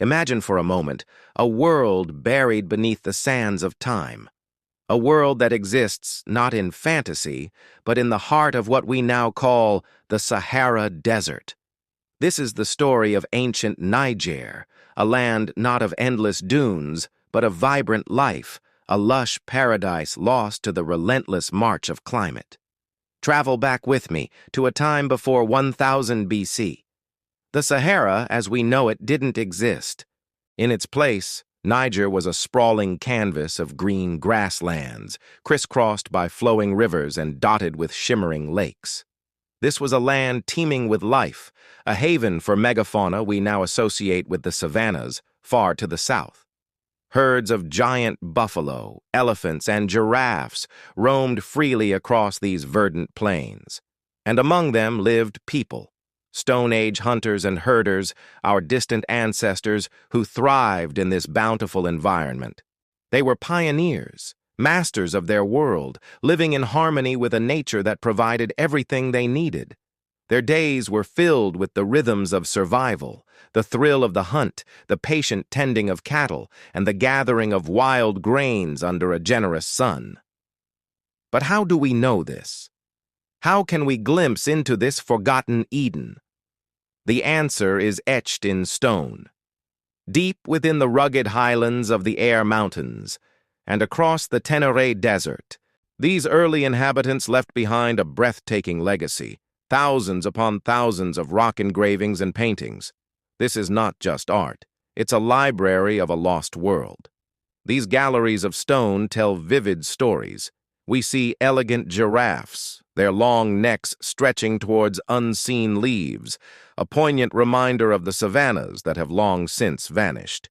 Imagine for a moment a world buried beneath the sands of time. A world that exists not in fantasy, but in the heart of what we now call the Sahara Desert. This is the story of ancient Niger, a land not of endless dunes, but of vibrant life, a lush paradise lost to the relentless march of climate. Travel back with me to a time before 1000 BC. The Sahara, as we know it, didn't exist. In its place, Niger was a sprawling canvas of green grasslands, crisscrossed by flowing rivers and dotted with shimmering lakes. This was a land teeming with life, a haven for megafauna we now associate with the savannas far to the south. Herds of giant buffalo, elephants, and giraffes roamed freely across these verdant plains. And among them lived people, Stone Age hunters and herders, our distant ancestors who thrived in this bountiful environment. They were pioneers, masters of their world, living in harmony with a nature that provided everything they needed. Their days were filled with the rhythms of survival, the thrill of the hunt, the patient tending of cattle, and the gathering of wild grains under a generous sun. But how do we know this? How can we glimpse into this forgotten Eden? The answer is etched in stone. Deep within the rugged highlands of the Air Mountains, and across the Tenere Desert, these early inhabitants left behind a breathtaking legacy. Thousands upon thousands of rock engravings and paintings. This is not just art. It's a library of a lost world. These galleries of stone tell vivid stories. We see elegant giraffes, their long necks stretching towards unseen leaves, a poignant reminder of the savannas that have long since vanished.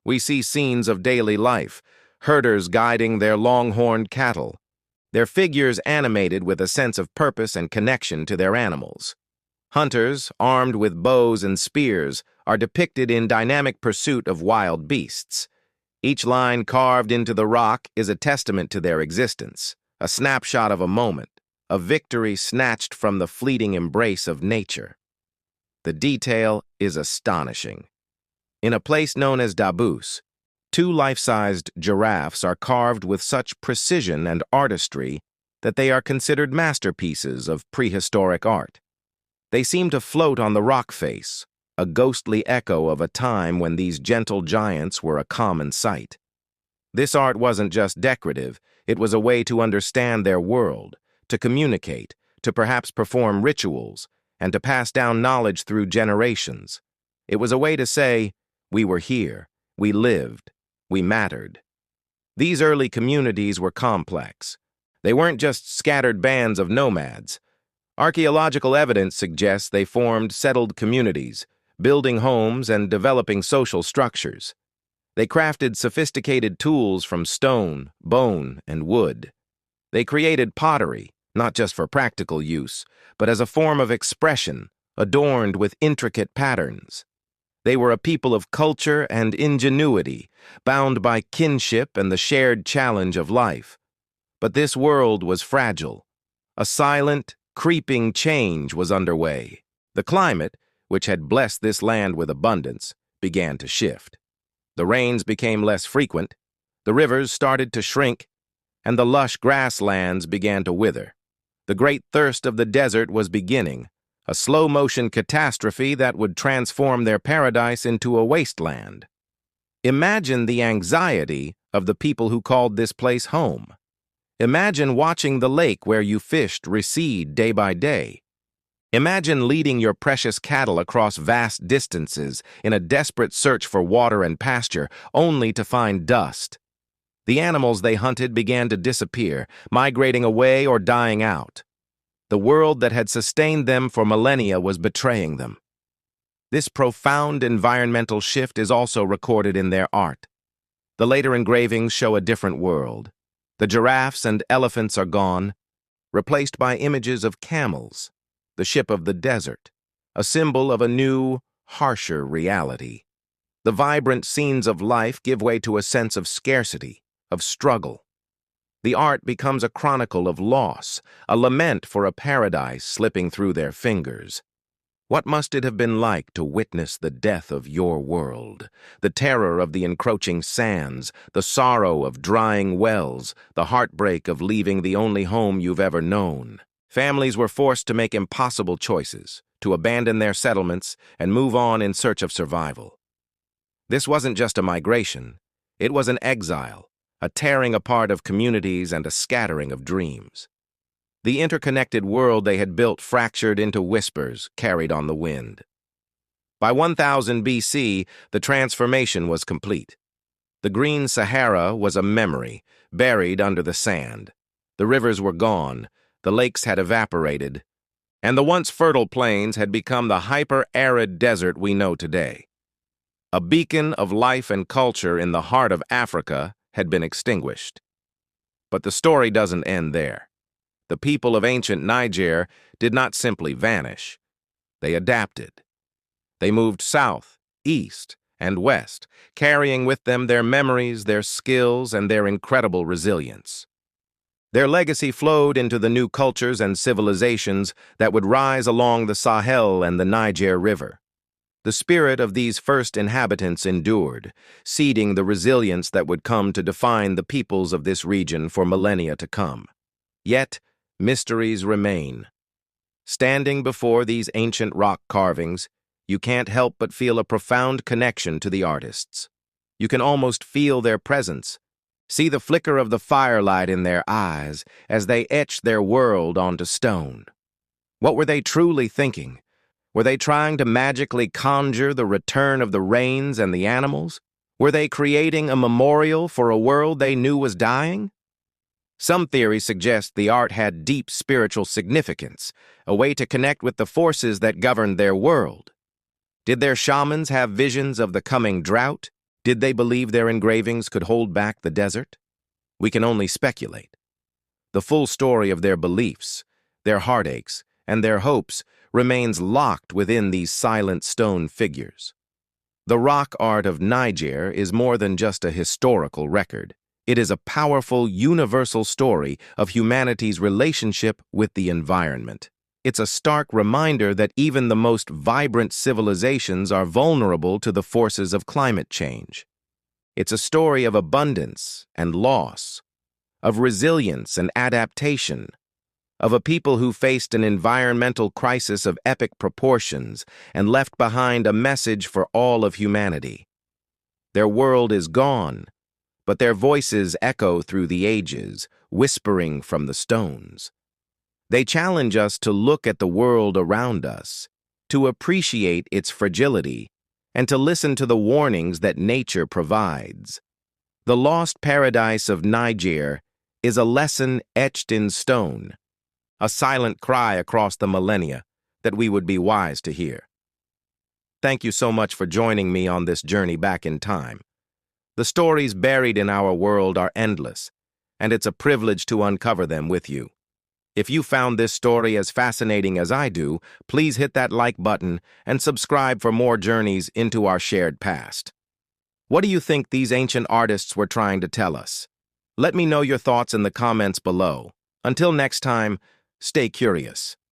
We see scenes of daily life, herders guiding their long-horned cattle, their figures animated with a sense of purpose and connection to their animals. Hunters, armed with bows and spears, are depicted in dynamic pursuit of wild beasts. Each line carved into the rock is a testament to their existence, a snapshot of a moment, a victory snatched from the fleeting embrace of nature. The detail is astonishing. In a place known as Dabus, 2 life-sized giraffes are carved with such precision and artistry that they are considered masterpieces of prehistoric art. They seem to float on the rock face, a ghostly echo of a time when these gentle giants were a common sight. This art wasn't just decorative, it was a way to understand their world, to communicate, to perhaps perform rituals, and to pass down knowledge through generations. It was a way to say, we were here, we lived, we mattered. These early communities were complex. They weren't just scattered bands of nomads. Archaeological evidence suggests they formed settled communities, building homes and developing social structures. They crafted sophisticated tools from stone, bone, and wood. They created pottery, not just for practical use, but as a form of expression, adorned with intricate patterns. They were a people of culture and ingenuity, bound by kinship and the shared challenge of life. But this world was fragile. A silent, creeping change was underway. The climate, which had blessed this land with abundance, began to shift. The rains became less frequent, the rivers started to shrink, and the lush grasslands began to wither. The great thirst of the desert was beginning, a slow-motion catastrophe that would transform their paradise into a wasteland. Imagine the anxiety of the people who called this place home. Imagine watching the lake where you fished recede day by day. Imagine leading your precious cattle across vast distances in a desperate search for water and pasture, only to find dust. The animals they hunted began to disappear, migrating away or dying out. The world that had sustained them for millennia was betraying them. This profound environmental shift is also recorded in their art. The later engravings show a different world. The giraffes and elephants are gone, replaced by images of camels, the ship of the desert, a symbol of a new, harsher reality. The vibrant scenes of life give way to a sense of scarcity, of struggle. The art becomes a chronicle of loss, a lament for a paradise slipping through their fingers. What must it have been like to witness the death of your world, the terror of the encroaching sands, the sorrow of drying wells, the heartbreak of leaving the only home you've ever known? Families were forced to make impossible choices, to abandon their settlements and move on in search of survival. This wasn't just a migration, it was an exile, a tearing apart of communities and a scattering of dreams. The interconnected world they had built fractured into whispers carried on the wind. By 1000 BC, the transformation was complete. The green Sahara was a memory, buried under the sand. The rivers were gone, the lakes had evaporated, and the once fertile plains had become the hyper-arid desert we know today. A beacon of life and culture in the heart of Africa had been extinguished. But the story doesn't end there. The people of ancient Niger did not simply vanish. They adapted. They moved south, east, and west, carrying with them their memories, their skills, and their incredible resilience. Their legacy flowed into the new cultures and civilizations that would rise along the Sahel and the Niger River. The spirit of these first inhabitants endured, seeding the resilience that would come to define the peoples of this region for millennia to come. Yet, mysteries remain. Standing before these ancient rock carvings, you can't help but feel a profound connection to the artists. You can almost feel their presence, see the flicker of the firelight in their eyes as they etched their world onto stone. What were they truly thinking? Were they trying to magically conjure the return of the rains and the animals? Were they creating a memorial for a world they knew was dying? Some theories suggest the art had deep spiritual significance, a way to connect with the forces that governed their world. Did their shamans have visions of the coming drought? Did they believe their engravings could hold back the desert? We can only speculate. The full story of their beliefs, their heartaches, and their hopes remains locked within these silent stone figures. The rock art of Niger is more than just a historical record. It is a powerful, universal story of humanity's relationship with the environment. It's a stark reminder that even the most vibrant civilizations are vulnerable to the forces of climate change. It's a story of abundance and loss, of resilience and adaptation, of a people who faced an environmental crisis of epic proportions and left behind a message for all of humanity. Their world is gone, but their voices echo through the ages, whispering from the stones. They challenge us to look at the world around us, to appreciate its fragility, and to listen to the warnings that nature provides. The lost paradise of Niger is a lesson etched in stone, a silent cry across the millennia that we would be wise to hear. Thank you so much for joining me on this journey back in time. The stories buried in our world are endless, and it's a privilege to uncover them with you. If you found this story as fascinating as I do, please hit that like button and subscribe for more journeys into our shared past. What do you think these ancient artists were trying to tell us? Let me know your thoughts in the comments below. Until next time, stay curious.